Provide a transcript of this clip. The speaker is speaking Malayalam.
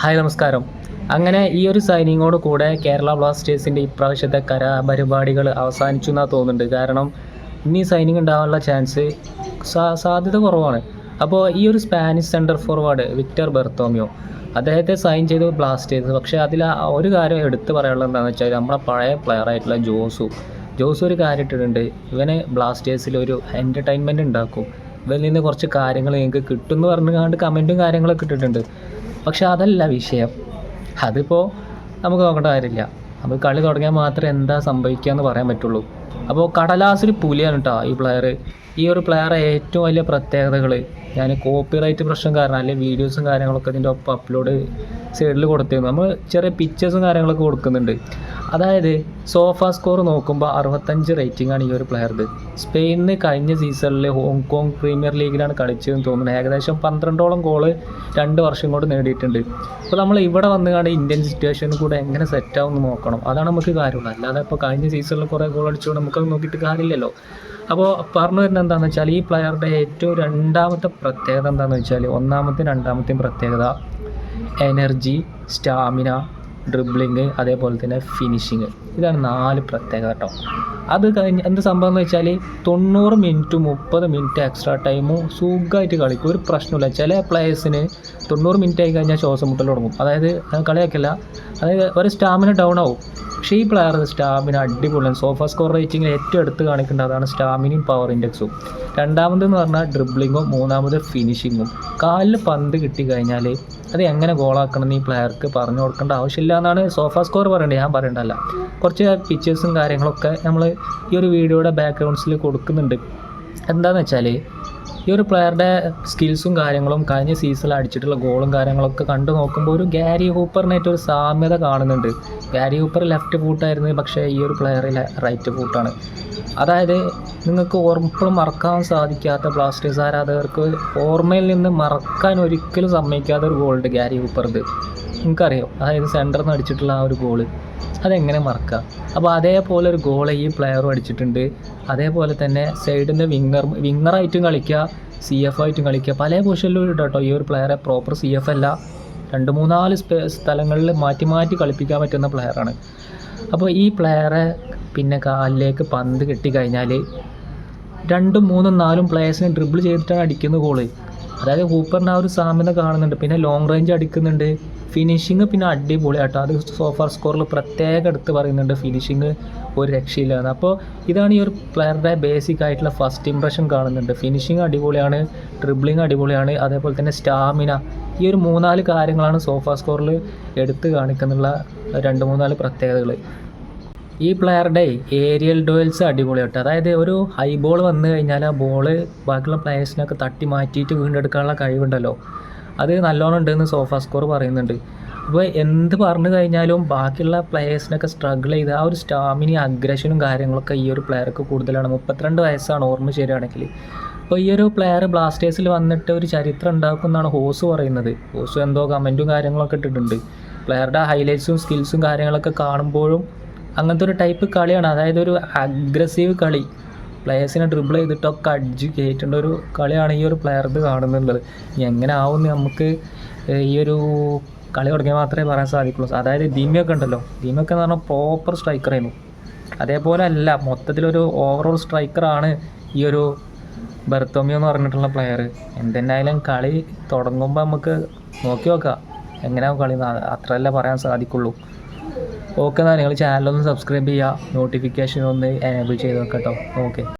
ഹായ് നമസ്കാരം. അങ്ങനെ ഈ ഒരു സൈനിങ്ങോട് കൂടെ കേരള ബ്ലാസ്റ്റേഴ്സിൻ്റെ ഇപ്രാവശ്യത്തെ കലാപരിപാടികൾ അവസാനിച്ചു എന്നാണ് തോന്നുന്നുണ്ട്. കാരണം ഇനി സൈനിങ് ഉണ്ടാകാനുള്ള ചാൻസ് സാധ്യത കുറവാണ്. അപ്പോൾ ഈ ഒരു സ്പാനിഷ് സെൻറ്റർ ഫോർവേഡ് വിക്ടർ ബെർത്തോമിയോ അദ്ദേഹത്തെ സൈൻ ചെയ്ത് ബ്ലാസ്റ്റേഴ്സ്. പക്ഷേ അതിൽ ഒരു കാര്യം എടുത്ത് പറയാനുള്ളത് എന്താണെന്ന് വെച്ചാൽ നമ്മളെ പഴയ പ്ലെയറായിട്ടുള്ള ജോസു ഒരു കാര്യം ഇട്ടിട്ടുണ്ട്. ഇവന് ബ്ലാസ്റ്റേഴ്സിൽ ഒരു എൻ്റർടൈൻമെൻറ്റ് ഉണ്ടാക്കും, ഇവരിൽ നിന്ന് കുറച്ച് കാര്യങ്ങൾ നിങ്ങൾക്ക് കിട്ടും എന്ന് പറഞ്ഞുകൊണ്ട് കമൻറ്റും കാര്യങ്ങളൊക്കെ ഇട്ടിട്ടുണ്ട്. പക്ഷെ അതല്ല വിഷയം. അതിപ്പോൾ നമുക്ക് നോക്കേണ്ട കാര്യമില്ല. നമുക്ക് കളി തുടങ്ങിയാൽ മാത്രമേ എന്താ സംഭവിക്കുക എന്ന് പറയാൻ പറ്റുള്ളൂ. അപ്പോൾ കടലാസിൽ പുലിയാണ് കേട്ടോ ഈ പ്ലെയർ. ഈ ഒരു പ്ലെയറെ ഏറ്റവും വലിയ പ്രത്യേകതകൾ ഞാൻ കോപ്പിറൈറ്റ് പ്രശ്നം കാരണം അല്ലെങ്കിൽ വീഡിയോസും കാര്യങ്ങളൊക്കെ ഇതിൻ്റെ ഒപ്പം അപ്ലോഡ് സൈഡിൽ കൊടുത്തിരുന്നു. നമ്മൾ ചെറിയ പിക്ചേഴ്സും കാര്യങ്ങളൊക്കെ കൊടുക്കുന്നുണ്ട്. അതായത് സോഫ സ്കോർ നോക്കുമ്പോൾ 65 റേറ്റിംഗ് ആണ് ഈ ഒരു പ്ലെയർത്. സ്പെയിനിന് കഴിഞ്ഞ സീസണിൽ ഹോങ്കോങ് പ്രീമിയർ ലീഗിലാണ് കളിച്ചതെന്ന് തോന്നുന്നു. ഏകദേശം 12ഓളം ഗോള് 2 വർഷം കൊണ്ട് നേടിയിട്ടുണ്ട്. അപ്പോൾ നമ്മൾ ഇവിടെ വന്നുകൊണ്ട് ഇന്ത്യൻ സിറ്റുവേഷനിൽ കൂടെ എങ്ങനെ സെറ്റാവുമെന്ന് നോക്കണം. അതാണ് നമുക്ക് കാര്യമുള്ളത്. അല്ലാതെ ഇപ്പോൾ കഴിഞ്ഞ സീസണിൽ കുറേ ഗോൾ അടിച്ചുകൊണ്ട് നമുക്കത് നോക്കിയിട്ട് കാര്യമില്ലല്ലോ. അപ്പോൾ പറഞ്ഞു വരുന്നത് എന്താണെന്ന് വെച്ചാൽ ഈ പ്ലെയറുടെ ഏറ്റവും രണ്ടാമത്തെ പ്രത്യേകത എന്താണെന്ന് വെച്ചാൽ ഒന്നാമത്തെയും രണ്ടാമത്തെയും പ്രത്യേകത എനർജി, സ്റ്റാമിന, ഡ്രിബ്ലിങ്, അതേപോലെ തന്നെ ഫിനിഷിങ്. ഇതാണ് 4 പ്രത്യേകത കേട്ടോ. അത് കഴിഞ്ഞ് എന്ത് സംഭവം എന്ന് വെച്ചാൽ 90 മിനിറ്റും 30 മിനിറ്റ് എക്സ്ട്രാ ടൈമും സുഖമായിട്ട് കളിക്കും, ഒരു പ്രശ്നമില്ല. ചില പ്ലേയേഴ്സിന് 90 മിനിറ്റ് ആയി കഴിഞ്ഞാൽ ശ്വാസം മുട്ടൽ തുടങ്ങും. അതായത് കളിയാക്കില്ല, അതായത് ഒരു സ്റ്റാമിന ഡൗൺ ആവും. പക്ഷേ ഈ പ്ലെയർ സ്റ്റാമിന അടിപൊളിയാണ്. സോഫ സ്കോർ റേറ്റിംഗിൽ ഏറ്റവും എടുത്ത് കാണിക്കേണ്ടത് അതാണ് സ്റ്റാമിനയും പവർ ഇൻഡെക്സും. രണ്ടാമതെന്ന് പറഞ്ഞാൽ ഡ്രിബ്ലിങ്ങും, മൂന്നാമത് ഫിനിഷിങ്ങും. കാലിൽ പന്ത് കിട്ടിക്കഴിഞ്ഞാൽ അത് എങ്ങനെ ഗോളാക്കണമെന്ന് ഈ പ്ലെയർക്ക് പറഞ്ഞു കൊടുക്കേണ്ട ആവശ്യമില്ല എന്നാണ് സോഫ സ്കോർ പറയേണ്ടത്, ഞാൻ പറയേണ്ടതല്ല. കുറച്ച് പിക്ചേഴ്സും കാര്യങ്ങളൊക്കെ നമ്മൾ ഈ ഒരു വീഡിയോയുടെ ബാക്ക്ഗ്രൗണ്ട്സിൽ കൊടുക്കുന്നുണ്ട്. എന്താണെന്ന് വെച്ചാൽ ഈ ഒരു പ്ലെയറുടെ സ്കിൽസും കാര്യങ്ങളും കഴിഞ്ഞ സീസണിൽ അടിച്ചിട്ടുള്ള ഗോളും കാര്യങ്ങളൊക്കെ കണ്ടു നോക്കുമ്പോൾ ഒരു ഗാരി ഹൂപ്പറിനായിട്ട് ഒരു സാമ്യത കാണുന്നുണ്ട്. ഗാരി ഹൂപ്പർ ലെഫ്റ്റ് ഫൂട്ടായിരുന്നു, പക്ഷേ ഈ ഒരു പ്ലെയർ റൈറ്റ് ഫൂട്ടാണ്. അതായത് നിങ്ങൾക്ക് ഓർമ്മപ്പോഴും മറക്കാൻ സാധിക്കാത്ത ബ്ലാസ്റ്റേഴ്സ് ആരാധകർക്ക് ഓർമ്മയിൽ നിന്ന് മറക്കാൻ ഒരിക്കലും സമ്മതിക്കാത്ത ഒരു ഗോളുണ്ട് ഗാരി ഹൂപ്പർത്. നിങ്ങൾക്കറിയാം, അതായത് സെൻറ്ററിൽ നിന്ന് അടിച്ചിട്ടുള്ള ആ ഒരു ഗോള് അതെങ്ങനെ മറക്കാം. അപ്പോൾ അതേപോലെ ഒരു ഗോൾ ഈ പ്ലെയറും അടിച്ചിട്ടുണ്ട്. അതേപോലെ തന്നെ സൈഡിൽ നിന്ന് വിങ്ങറായിട്ടും കളിക്കുക, CF ആയിട്ടും കളിക്കുക, പല പൊസിഷനിലും ഇടും കേട്ടോ. ഈ ഒരു പ്ലെയറെ പ്രോപ്പർ CF അല്ല, 2-3-4 സ്ഥലങ്ങളിൽ മാറ്റി മാറ്റി കളിപ്പിക്കാൻ പറ്റുന്ന പ്ലെയറാണ്. അപ്പോൾ ഈ പ്ലെയറെ പിന്നെ കാലിലേക്ക് പന്ത് കിട്ടിക്കഴിഞ്ഞാൽ 2, 3, 4 പ്ലേയേഴ്സിനെ ഡ്രിബിൾ ചെയ്തിട്ടാണ് അടിക്കുന്ന ഗോള്. അതായത് ഹൂപ്പറിൻ്റെ ആ ഒരു സാമ്യത കാണുന്നുണ്ട്. പിന്നെ ലോങ് റേഞ്ച് അടിക്കുന്നുണ്ട്. ഫിനിഷിങ് പിന്നെ അടിപൊളി കേട്ടോ. അത് സോഫ സ്കോറിൽ പ്രത്യേകം എടുത്ത് പറയുന്നുണ്ട്, ഫിനിഷിങ് ഒരു രക്ഷയില്ലാന്ന്. അപ്പോൾ ഇതാണ് ഈ ഒരു പ്ലെയറുടെ ബേസിക് ആയിട്ടുള്ള ഫസ്റ്റ് ഇംപ്രഷൻ കാണുന്നുണ്ട്. ഫിനിഷിങ് അടിപൊളിയാണ്, ഡ്രിബ്ലിങ് അടിപൊളിയാണ്, അതേപോലെ തന്നെ സ്റ്റാമിന. ഈ ഒരു 3-4 കാര്യങ്ങളാണ് സോഫ സ്കോറിൽ എടുത്ത് കാണിക്കുന്നുള്ള 2-3-4 പ്രത്യേകതകൾ. ഈ പ്ലെയറുടെ ഏരിയൽ ഡുവൽസ് അടിപൊളി കേട്ടോ. അതായത് ഒരു ഹൈ ബോൾ വന്നു കഴിഞ്ഞാൽ ആ ബോള് ബാക്കിയുള്ള പ്ലേയേഴ്സിനൊക്കെ തട്ടി മാറ്റിയിട്ട് വീണ്ടെടുക്കാനുള്ള കഴിവുണ്ടല്ലോ, അത് നല്ലോണം ഉണ്ടെന്ന് സോഫ സ്കോർ പറയുന്നുണ്ട്. അപ്പോൾ എന്ത് പറഞ്ഞു കഴിഞ്ഞാലും ബാക്കിയുള്ള പ്ലേയേഴ്സിനൊക്കെ സ്ട്രഗിൾ ചെയ്ത് ആ ഒരു സ്റ്റാമിനയും അഗ്രഷനും കാര്യങ്ങളൊക്കെ ഈ ഒരു പ്ലെയർക്ക് കൂടുതലാണ്. 32 വയസ്സാണ് ഓർമ്മ ശരിയാണെങ്കിൽ. അപ്പോൾ ഈ ഒരു പ്ലെയർ ബ്ലാസ്റ്റേഴ്സിൽ വന്നിട്ട് ഒരു ചരിത്രം ഉണ്ടാക്കുമെന്നാണ് ഹോസ് പറയുന്നത്. ഹോസ് എന്തോ കമൻറ്റും കാര്യങ്ങളൊക്കെ ഇട്ടിട്ടുണ്ട്. പ്ലെയറുടെ ഹൈലൈറ്റ്സും സ്കിൽസും കാര്യങ്ങളൊക്കെ കാണുമ്പോഴും അങ്ങനത്തെ ഒരു ടൈപ്പ് കളിയാണ്. അതായത് ഒരു അഗ്രസീവ് കളി, പ്ലേയേഴ്സിനെ ഡ്രിബിൾ ചെയ്തിട്ടൊക്കെ അടിച്ച് കയറ്റേണ്ട ഒരു കളിയാണ് ഈ ഒരു പ്ലെയർത് കാണുന്നുള്ളത്. ഇനി എങ്ങനെ ആവുമെന്ന് നമുക്ക് ഈ ഒരു കളി തുടങ്ങിയാൽ മാത്രമേ പറയാൻ സാധിക്കുള്ളൂ. അതായത് ദീമിയൊക്കെ ഉണ്ടല്ലോ, ദീമിയൊക്കെ എന്ന് പറഞ്ഞാൽ പ്രോപ്പർ സ്ട്രൈക്കറായിരുന്നു. അതേപോലെ അല്ല, മൊത്തത്തിലൊരു ഓവറോൾ സ്ട്രൈക്കറാണ് ഈ ഒരു ബെർത്തോമിയോ എന്ന് പറഞ്ഞിട്ടുള്ള പ്ലെയർ. എന്തെന്നായാലും കളി തുടങ്ങുമ്പോൾ നമുക്ക് നോക്കി നോക്കാം എങ്ങനെയാവും കളി, അത്രയല്ലേ പറയാൻ സാധിക്കുള്ളൂ. ഓക്കെ, എന്നാൽ നിങ്ങൾ ചാനലൊന്ന് സബ്സ്ക്രൈബ് ചെയ്യുക, നോട്ടിഫിക്കേഷൻ ഒന്ന് എനേബിൾ ചെയ്ത് വെക്കാം കേട്ടോ. ഓക്കെ.